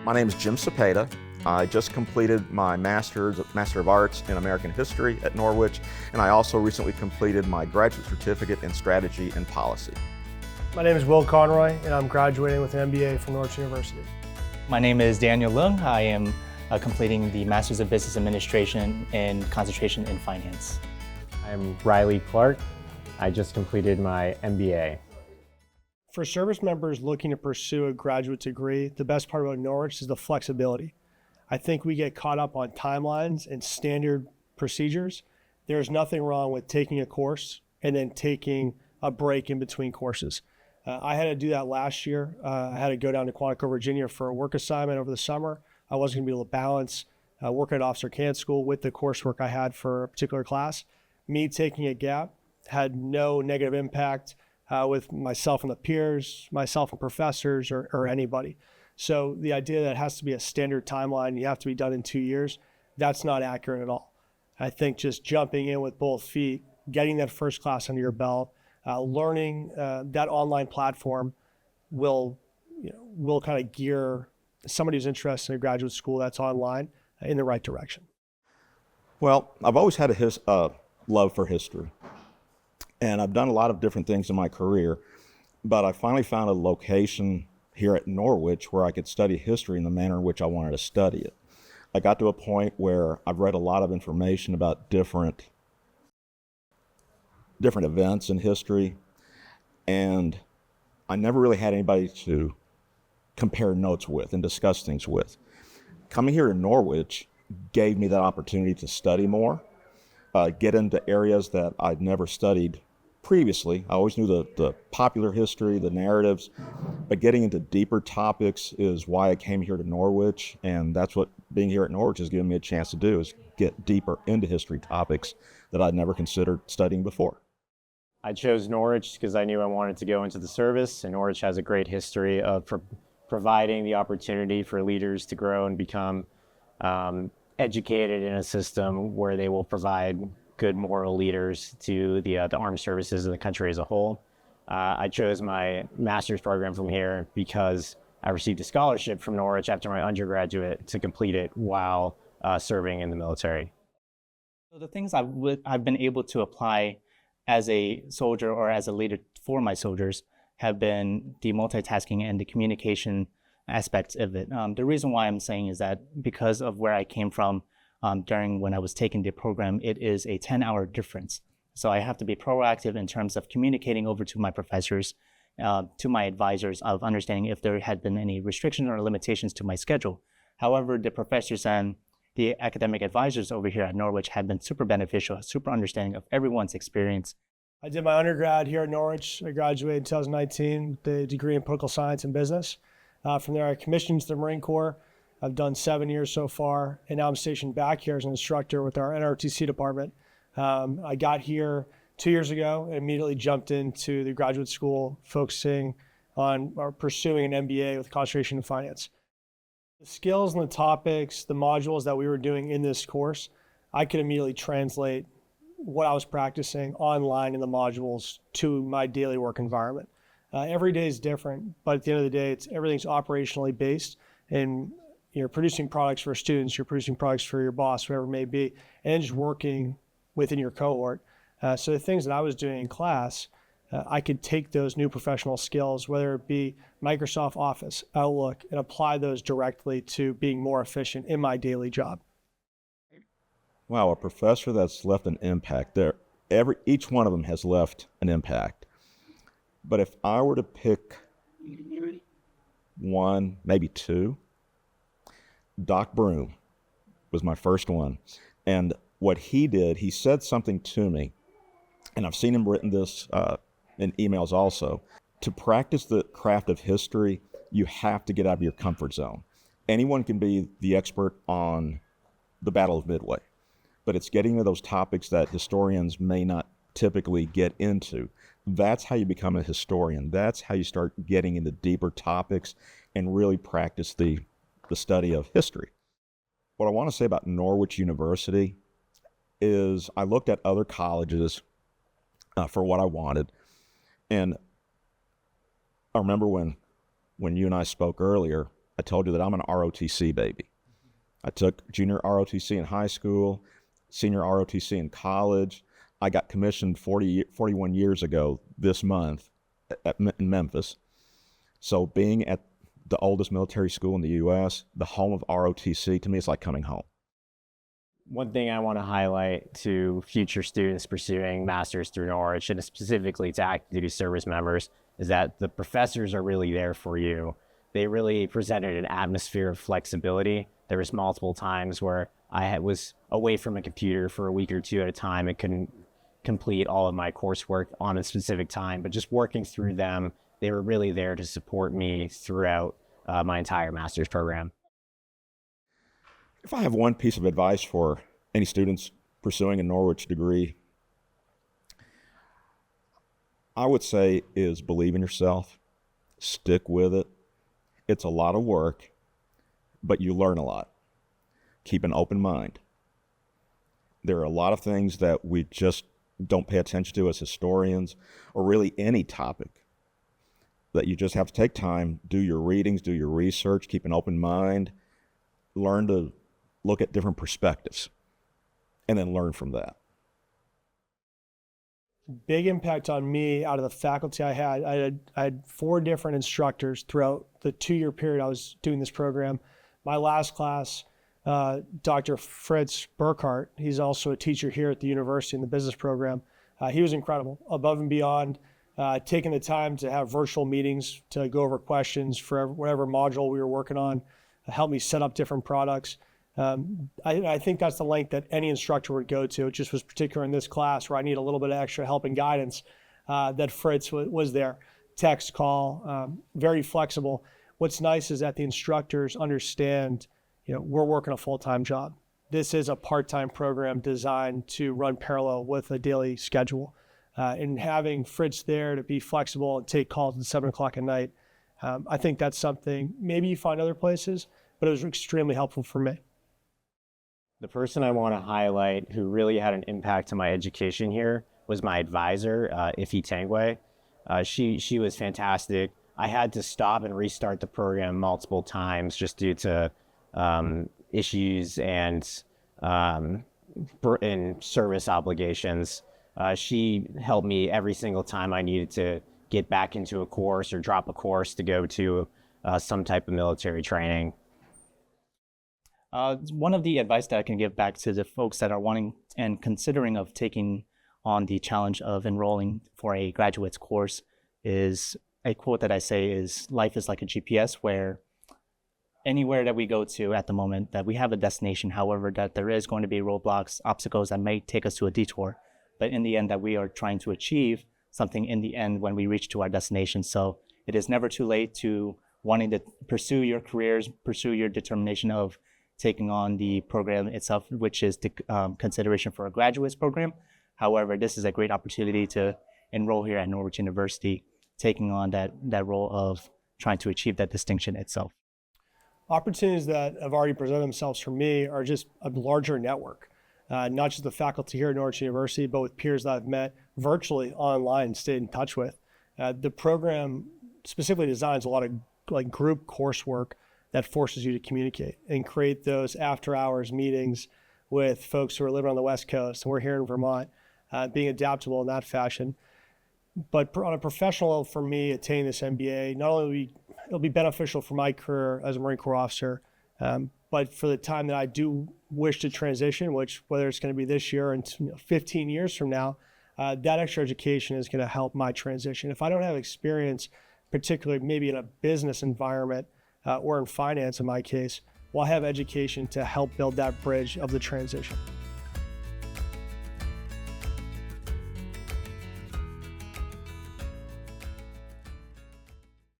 My name is Jim Cepeda. I just completed my Master of Arts in American History at Norwich, and I also recently completed my graduate certificate in Strategy and Policy. My name is Will Conroy, and I'm graduating with an MBA from Norwich University. My name is Daniel Leung. I am completing the Masters of Business Administration and concentration in finance. I'm Riley Clark. I just completed my MBA. For service members looking to pursue a graduate degree, the best part about Norwich is the flexibility. I think we get caught up on timelines and standard procedures. There's nothing wrong with taking a course and then taking a break in between courses. I had to do that last year. I had to go down to Quantico, Virginia for a work assignment over the summer. I wasn't going to be able to balance working at Officer Candidate School with the coursework I had for a particular class. Me taking a gap had no negative impact with myself and the peers, myself and professors, or anybody. So the idea that it has to be a standard timeline, you have to be done in 2 years, that's not accurate at all. I think just jumping in with both feet, getting that first class under your belt, learning that online platform will kind of gear somebody who's interested in a graduate school that's online in the right direction. Well, I've always had a love for history, and I've done a lot of different things in my career, but I finally found a location here at Norwich where I could study history in the manner in which I wanted to study it. I got to a point where I've read a lot of information about different events in history, and I never really had anybody to compare notes with and discuss things with. Coming here to Norwich gave me that opportunity to study more, get into areas that I'd never studied previously. I always knew the popular history, the narratives, but getting into deeper topics is why I came here to Norwich, and that's what being here at Norwich has given me a chance to do, is get deeper into history topics that I'd never considered studying before. I chose Norwich because I knew I wanted to go into the service, and Norwich has a great history of providing the opportunity for leaders to grow and become educated in a system where they will provide good moral leaders to the armed services of the country as a whole. I chose my master's program from here because I received a scholarship from Norwich after my undergraduate to complete it while serving in the military. So the things I've been able to apply as a soldier or as a leader for my soldiers have been the multitasking and the communication aspects of it. The reason why I'm saying is that because of where I came from during when I was taking the program, it is a 10-hour difference. So I have to be proactive in terms of communicating over to my professors, to my advisors, of understanding if there had been any restrictions or limitations to my schedule. However, the professors and the academic advisors over here at Norwich have been super beneficial, super understanding of everyone's experience. I did my undergrad here at Norwich. I graduated in 2019 with a degree in political science and business. From there, I commissioned to the Marine Corps. I've done 7 years so far, and now I'm stationed back here as an instructor with our NROTC department. I got here 2 years ago and immediately jumped into the graduate school, focusing on or pursuing an MBA with concentration in finance. The skills and the topics, the modules that we were doing in this course, I could immediately translate what I was practicing online in the modules to my daily work environment. Every day is different, but at the end of the day, everything's operationally based, and you're producing products for students, you're producing products for your boss, whoever it may be, and just working within your cohort. So the things that I was doing in class, I could take those new professional skills, whether it be Microsoft Office, Outlook, and apply those directly to being more efficient in my daily job. Wow, a professor that's left an impact there. Each one of them has left an impact. But if I were to pick one, maybe two, Doc Broom was my first one. And what he did, he said something to me, and I've seen him written this in emails also. To practice the craft of history, you have to get out of your comfort zone. Anyone can be the expert on the Battle of Midway, but it's getting into those topics that historians may not typically get into. That's how you become a historian. That's how you start getting into deeper topics and really practice the study of history. What I want to say about Norwich University is I looked at other colleges for what I wanted, and I remember when you and I spoke earlier, I told you that I'm an ROTC baby. I took junior ROTC in high school, senior ROTC in college. I got commissioned 41 years ago this month in Memphis. So being at the oldest military school in the U.S., the home of ROTC, to me, it's like coming home. One thing I want to highlight to future students pursuing masters through Norwich, and specifically to active duty service members, is that the professors are really there for you. They really presented an atmosphere of flexibility. There was multiple times where I was away from a computer for a week or two at a time and couldn't complete all of my coursework on a specific time, but just working through them, they were really there to support me throughout my entire master's program. If I have one piece of advice for any students pursuing a Norwich degree, I would say is believe in yourself, stick with it. It's a lot of work, but you learn a lot. Keep an open mind. There are a lot of things that we just don't pay attention to as historians, or really any topic, that you just have to take time, do your readings, do your research, keep an open mind, learn to look at different perspectives, and then learn from that. Big impact on me out of the faculty I had 4 different instructors throughout the 2-year period I was doing this program. My last class, Dr. Fritz Burkhardt, he's also a teacher here at the university in the business program. He was incredible, above and beyond, taking the time to have virtual meetings to go over questions for whatever module we were working on, help me set up different products. I think that's the length that any instructor would go to. It just was particular in this class where I need a little bit of extra help and guidance, that Fritz was there. Text, call, very flexible. What's nice is that the instructors understand, we're working a full-time job. This is a part-time program designed to run parallel with a daily schedule. And having Fritz there to be flexible and take calls at 7 o'clock at night, I think that's something maybe you find other places, but it was extremely helpful for me. The person I want to highlight who really had an impact on my education here was my advisor, Ife Tangwe. She was fantastic. I had to stop and restart the program multiple times just due to issues and service obligations. She helped me every single time I needed to get back into a course or drop a course to go to some type of military training. One of the advice that I can give back to the folks that are wanting and considering of taking on the challenge of enrolling for a graduate's course is a quote that I say is, life is like a GPS, where anywhere that we go to at the moment that we have a destination, however, that there is going to be roadblocks, obstacles that may take us to a detour, but in the end that we are trying to achieve something in the end when we reach to our destination. So it is never too late to wanting to pursue your careers, pursue your determination of taking on the program itself, which is the consideration for a graduate's program. However, this is a great opportunity to enroll here at Norwich University, taking on that role of trying to achieve that distinction itself. Opportunities that have already presented themselves for me are just a larger network, not just the faculty here at Norwich University, but with peers that I've met virtually, online, stayed in touch with. The program specifically designs a lot of group coursework that forces you to communicate and create those after-hours meetings with folks who are living on the West Coast, and we're here in Vermont, being adaptable in that fashion. But on a professional level, for me, attaining this MBA, not only it'll be beneficial for my career as a Marine Corps officer, but for the time that I do wish to transition, which whether it's going to be this year and 15 years from now, that extra education is going to help my transition. If I don't have experience, particularly maybe in a business environment or in finance in my case, well, I have education to help build that bridge of the transition.